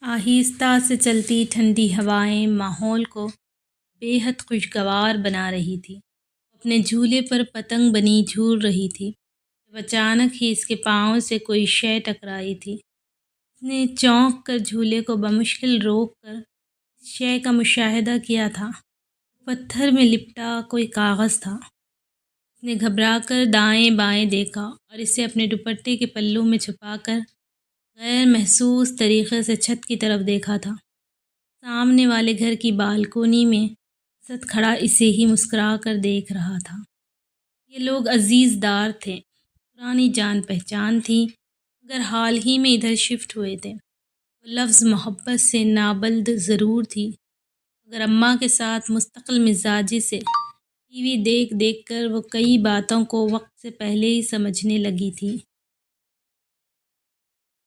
آہستہ سے چلتی ٹھنڈی ہوائیں ماحول کو بے حد خوشگوار بنا رہی تھی۔ اپنے جھولے پر پتنگ بنی جھول رہی تھی جب اچانک ہی اس کے پاؤں سے کوئی شے ٹکرائی تھی۔ اس نے چونک کر جھولے کو بمشکل روک کر اس شے کا مشاہدہ کیا تھا۔ پتھر میں لپٹا کوئی کاغذ تھا۔ اس نے گھبرا کر دائیں بائیں دیکھا اور اسے اپنے دوپٹے کے پلو میں چھپا کر غیر محسوس طریقے سے چھت کی طرف دیکھا تھا۔ سامنے والے گھر کی بالکونی میں اسد کھڑا اسے ہی مسکرا کر دیکھ رہا تھا۔ یہ لوگ عزیز دار تھے، پرانی جان پہچان تھی، مگر حال ہی میں ادھر شفٹ ہوئے تھے۔ وہ لفظ محبت سے نابلد ضرور تھی، مگر اماں کے ساتھ مستقل مزاجی سے ٹی وی دیکھ دیکھ کر وہ کئی باتوں کو وقت سے پہلے ہی سمجھنے لگی تھی۔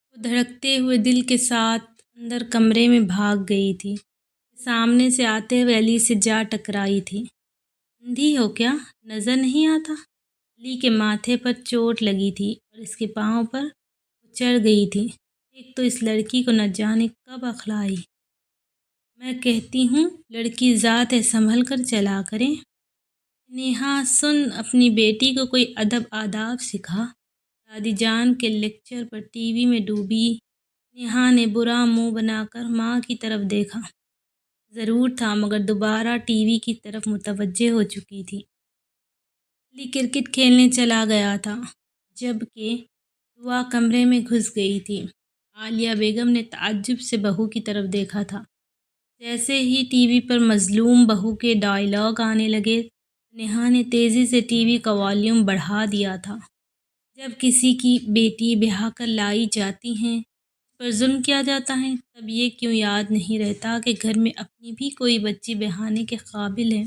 وہ دھڑکتے ہوئے دل کے ساتھ اندر کمرے میں بھاگ گئی تھی۔ سامنے سے آتے ہوئے علی سے جا ٹکرائی تھی۔ اندھی ہو کیا؟ نظر نہیں آتا؟ علی کے ماتھے پر چوٹ لگی تھی اور اس کے پاؤں پر وہ چڑھ گئی تھی۔ ایک تو اس لڑکی کو نہ جانے کب عقل آئی۔ میں کہتی ہوں لڑکی ذات ہے، سنبھل کر چلا کریں۔ نیہا سن، اپنی بیٹی کو کوئی ادب آداب سکھا۔ دادی جان کے لیکچر پر ٹی وی میں ڈوبی نیہا نے برا منہ بنا کر ماں کی طرف دیکھا۔ ضرور تھا، مگر دوبارہ ٹی وی کی طرف متوجہ ہو چکی تھی۔ علی کرکٹ کھیلنے چلا گیا تھا، جبکہ دعا کمرے میں گھس گئی تھی۔ عالیہ بیگم نے تعجب سے بہو کی طرف دیکھا تھا۔ جیسے ہی ٹی وی پر مظلوم بہو کے ڈائیلاگ آنے لگے، نیہا نے تیزی سے ٹی وی کا والیوم بڑھا دیا تھا۔ جب کسی کی بیٹی بیاہ کر لائی جاتی ہیں، اس پر ظلم کیا جاتا ہے، تب یہ کیوں یاد نہیں رہتا کہ گھر میں اپنی بھی کوئی بچی بیانے کے قابل ہے۔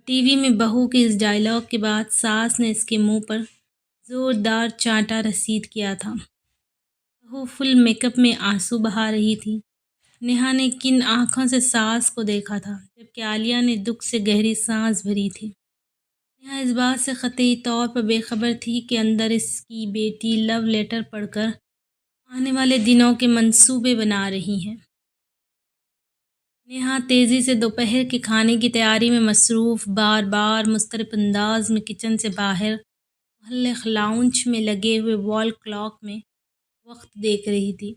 ٹی وی میں بہو کے اس ڈائیلاگ کے بعد ساس نے اس کے منہ پر زوردار چانٹا رسید کیا تھا۔ بہو فل میک اپ میں آنسو بہا رہی تھی۔ نیہا نے کن آنکھوں سے ساس کو دیکھا تھا، جبکہ عالیہ نے دکھ سے گہری سانس بھری تھی۔ نیہا اس بات سے قطعی طور پر بے خبر تھی کہ اندر اس کی بیٹی لو لیٹر پڑھ کر آنے والے دنوں کے منصوبے بنا رہی ہیں۔ نیہا تیزی سے دوپہر کے کھانے کی تیاری میں مصروف، بار بار مضطرب انداز میں کچن سے باہر محلق لاؤنج میں لگے ہوئے وال کلاک میں وقت دیکھ رہی تھی۔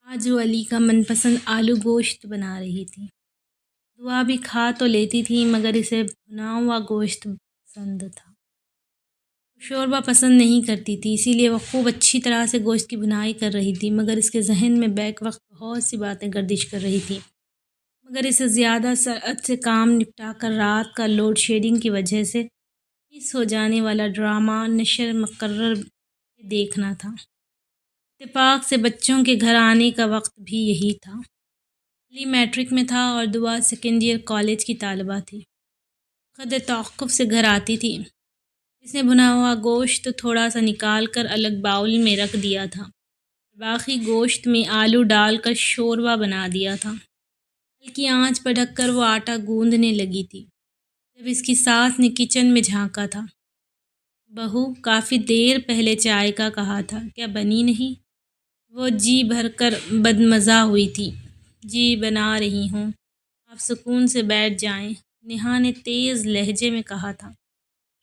آج وہ علی کا من پسند آلو گوشت بنا رہی تھی۔ دعا بھی کھا تو لیتی تھی، مگر اسے بھنا ہوا گوشت پسند تھا۔ وہ شوربہ پسند نہیں کرتی تھی، اسی لیے وہ خوب اچھی طرح سے گوشت کی بھنائی کر رہی تھی، مگر اس کے ذہن میں بیک وقت بہت سی باتیں گردش کر رہی تھیں۔ مگر اسے زیادہ سرعت سے کام نپٹا کر رات کا لوڈ شیڈنگ کی وجہ سے مس ہو جانے والا ڈرامہ نشر مقرر دیکھنا تھا۔ اتفاق سے بچوں کے گھر آنے کا وقت بھی یہی تھا۔ علی میٹرک میں تھا اور دعا سیکنڈ ایئر کالج کی طالبہ تھی۔ قدر توقف سے گھر آتی تھی۔ اس نے بھنا ہوا گوشت تھوڑا سا نکال کر الگ باؤل میں رکھ دیا تھا، باقی گوشت میں آلو ڈال کر شوربہ بنا دیا تھا۔ ہلکی آنچ پر ڈھک کر وہ آٹا گوندھنے لگی تھی جب اس کی ساس نے کچن میں جھانکا تھا۔ بہو، کافی دیر پہلے چائے کا کہا تھا، کیا بنی نہیں؟ وہ جی بھر کر بدمزہ ہوئی تھی۔ جی بنا رہی ہوں، آپ سکون سے بیٹھ جائیں، نیہا نے تیز لہجے میں کہا تھا۔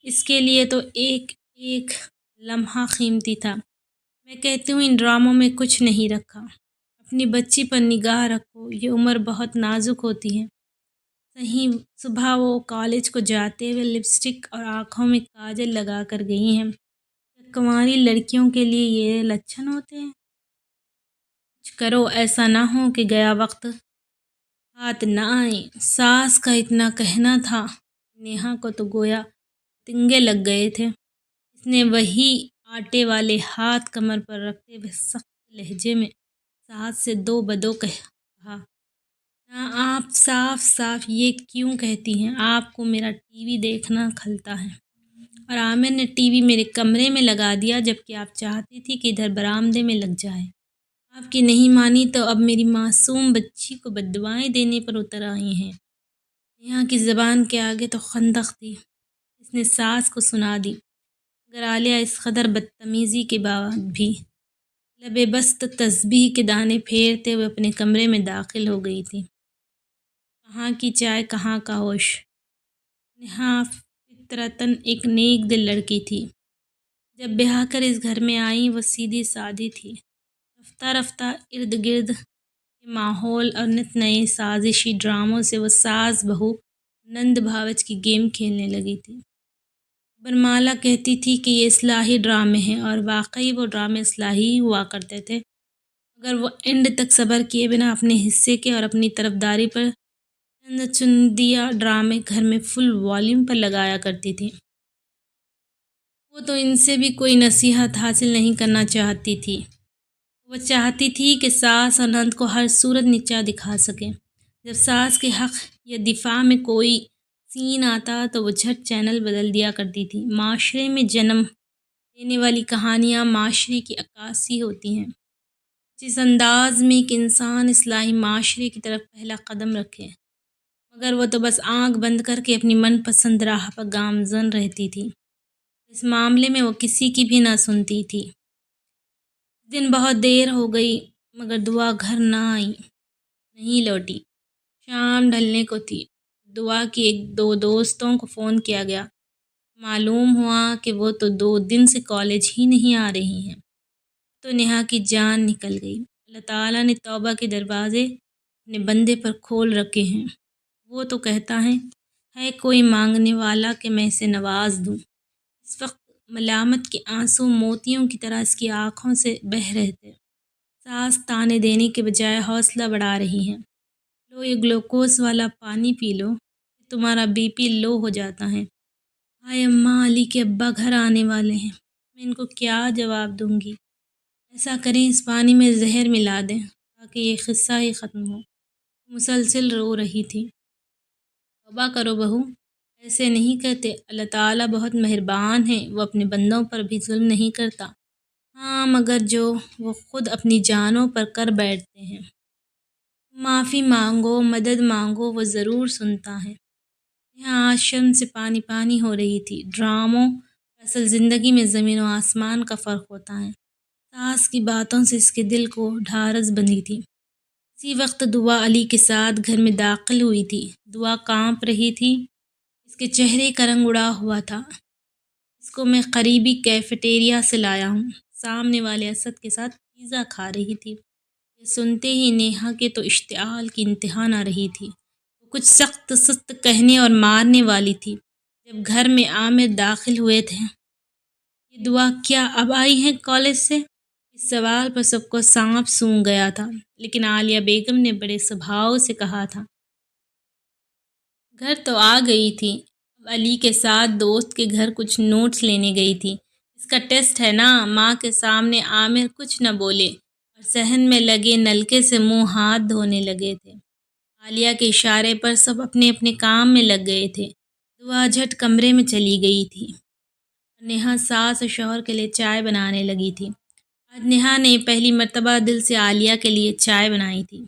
اس کے لیے تو ایک ایک لمحہ قیمتی تھا۔ میں کہتی ہوں ان ڈراموں میں کچھ نہیں رکھا۔ اپنی بچی پر نگاہ رکھو، یہ عمر بہت نازک ہوتی ہے۔ صحیح صبح وہ کالج کو جاتے ہوئے لپسٹک اور آنکھوں میں کاجل لگا کر گئی ہیں۔ کیا کنواری لڑکیوں کے لیے یہ لچھن ہوتے ہیں؟ کچھ کرو، ایسا نہ ہو کہ گیا وقت ہاتھ نہ آئیں۔ ساس کا اتنا کہنا تھا، نیہا کو تو گویا تنگے لگ گئے تھے۔ اس نے وہی آٹے والے ہاتھ کمر پر رکھتے ہوئے سخت لہجے میں ساس سے دو بدو کہا، نہ آپ صاف صاف یہ کیوں کہتی ہیں؟ آپ کو میرا ٹی وی دیکھنا کھلتا ہے، اور عامر نے ٹی وی میرے کمرے میں لگا دیا، جبکہ آپ چاہتی تھی کہ ادھر برآمدے میں لگ جائے۔ آپ کی نہیں مانی تو اب میری معصوم بچی کو بددعائیں دینے پر اتر آئی ہیں۔ نیہا کی زبان کے آگے تو خندق تھی، اس نے ساس کو سنا دی، مگر عالیہ اس قدر بدتمیزی کے بعد بھی لبے بست تسبیح کے دانے پھیرتے ہوئے اپنے کمرے میں داخل ہو گئی تھی۔ کہاں کی چائے کہاں کا ہوش۔ نیہا فطرتاً ایک نیک دل لڑکی تھی۔ جب بیاہ کر اس گھر میں آئی وہ سیدھی سادی تھی۔ رفتہ رفتہ ارد گرد کے ماحول اور نت نئے سازشی ڈراموں سے وہ ساس بہو نند بھاوچ کی گیم کھیلنے لگی تھی۔ برمالا کہتی تھی کہ یہ اصلاحی ڈرامے ہیں اور واقعی وہ ڈرامے اصلاحی ہوا کرتے تھے، مگر وہ اینڈ تک صبر کیے بنا اپنے حصے کے اور اپنی طرفداری پر چند چندیا ڈرامے گھر میں فل والیوم پر لگایا کرتی تھی۔ وہ تو ان سے بھی کوئی نصیحت حاصل نہیں کرنا چاہتی تھی۔ وہ چاہتی تھی کہ ساس اور نند کو ہر صورت نیچا دکھا سکے۔ جب ساس کے حق یا دفاع میں کوئی سین آتا تو وہ جھٹ چینل بدل دیا کرتی تھی۔ معاشرے میں جنم لینے والی کہانیاں معاشرے کی عکاسی ہوتی ہیں، جس انداز میں ایک انسان اصلاحی معاشرے کی طرف پہلا قدم رکھے، مگر وہ تو بس آنکھ بند کر کے اپنی من پسند راہ پر گامزن رہتی تھی۔ اس معاملے میں وہ کسی کی بھی نہ سنتی تھی۔ دن بہت دیر ہو گئی مگر دعا گھر نہیں لوٹی۔ شام ڈھلنے کو تھی۔ دعا کی ایک دو دوستوں کو فون کیا گیا۔ معلوم ہوا کہ وہ تو 2 دن سے کالج ہی نہیں آ رہی ہیں۔ تو نیہا کی جان نکل گئی۔ اللہ تعالیٰ نے توبہ کے دروازے اپنے بندے پر کھول رکھے ہیں۔ وہ تو کہتا ہے کوئی مانگنے والا کہ میں اسے نواز دوں۔ اس وقت ملامت کے آنسو موتیوں کی طرح اس کی آنکھوں سے بہہ رہے تھے۔ ساس تانے دینے کے بجائے حوصلہ بڑھا رہی ہیں۔ لو یہ گلوکوز والا پانی پی لو، تمہارا بی پی لو ہو جاتا ہے۔ ہائے اماں، علی کے ابا گھر آنے والے ہیں، میں ان کو کیا جواب دوں گی؟ ایسا کریں اس پانی میں زہر ملا دیں تاکہ یہ قصہ ہی ختم ہو۔ مسلسل رو رہی تھی۔ توبہ کرو بہو، ایسے نہیں کہتے، اللہ تعالیٰ بہت مہربان ہے، وہ اپنے بندوں پر بھی ظلم نہیں کرتا۔ ہاں مگر جو وہ خود اپنی جانوں پر کر بیٹھتے ہیں۔ معافی مانگو، مدد مانگو، وہ ضرور سنتا ہے۔ یہاں آج شرم سے پانی پانی ہو رہی تھی۔ ڈراموں اصل زندگی میں زمین و آسمان کا فرق ہوتا ہے۔ ساس کی باتوں سے اس کے دل کو ڈھارس بندھی تھی۔ اسی وقت دعا علی کے ساتھ گھر میں داخل ہوئی تھی۔ دعا کانپ رہی تھی، اس کے چہرے کا رنگ اڑا ہوا تھا۔ اس کو میں قریبی کیفیٹیریا سے لایا ہوں۔ سامنے والے اسد کے ساتھ پیزا کھا رہی تھی۔ یہ سنتے ہی نیہا کے تو اشتعال کی انتہا نہ رہی تھی۔ وہ کچھ سخت سخت کہنے اور مارنے والی تھی جب گھر میں عامر داخل ہوئے تھے۔ یہ دعا کیا اب آئی ہیں کالج سے؟ اس سوال پر سب کو سانپ سونگھ گیا تھا، لیکن عالیہ بیگم نے بڑے سبھاؤ سے کہا تھا۔ گھر تو آ گئی تھی، اب علی کے ساتھ دوست کے گھر کچھ نوٹس لینے گئی تھی۔ اس کا ٹیسٹ ہے نا۔ ماں کے سامنے عامر کچھ نہ بولے اور صحن میں لگے نلکے سے منہ ہاتھ دھونے لگے تھے۔ عالیہ کے اشارے پر سب اپنے اپنے کام میں لگ گئے تھے۔ دعا جھٹ کمرے میں چلی گئی تھی۔ نیہا ساس اور شوہر کے لیے چائے بنانے لگی تھی۔ آج نیہا نے پہلی مرتبہ دل سے عالیہ کے لیے چائے بنائی تھی،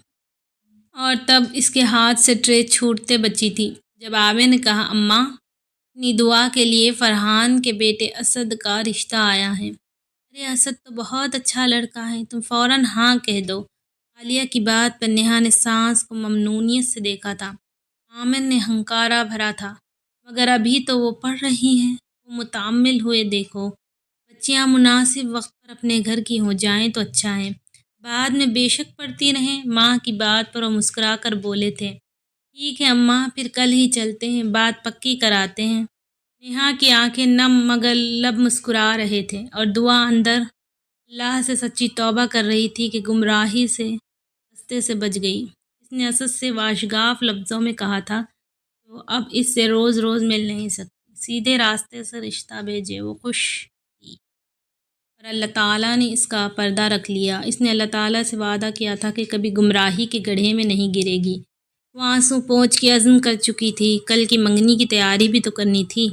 اور تب اس کے ہاتھ سے ٹرے چھوٹتے بچی تھی جب عامر نے کہا، اماں اپنی دعا کے لیے فرحان کے بیٹے اسد کا رشتہ آیا ہے۔ ارے اسد تو بہت اچھا لڑکا ہے، تم فوراً ہاں کہہ دو۔ عالیہ کی بات پر نیہا نے ساس کو ممنونیت سے دیکھا تھا۔ عامر نے ہنکارا بھرا تھا، مگر ابھی تو وہ پڑھ رہی ہیں، وہ متعمل ہوئے دیکھو۔ بچیاں مناسب وقت پر اپنے گھر کی ہو جائیں تو اچھا ہے، بعد میں بے شک پڑھتی رہیں۔ ماں کی بات پر وہ مسکرا کر بولے تھے، ٹھیک ہے اماں، پھر کل ہی چلتے ہیں، بات پکی کراتے ہیں۔ نیہا کی آنکھیں نم مگر لب مسکرا رہے تھے، اور دعا اندر اللہ سے سچی توبہ کر رہی تھی کہ گمراہی سے رستے سے بچ گئی۔ اس نے اسد سے واشگاف لفظوں میں کہا تھا کہ وہ اب اس سے روز روز مل نہیں سکتی، سیدھے راستے سے رشتہ بھیجے۔ وہ خوش تھی اور اللہ تعالیٰ نے اس کا پردہ رکھ لیا۔ اس نے اللہ تعالیٰ سے وعدہ کیا تھا کہ کبھی گمراہی کے گڑھے میں نہیں گرے گی۔ وہ آنسو پوچھ کے عزم کر چکی تھی، کل کی منگنی کی تیاری بھی تو کرنی تھی۔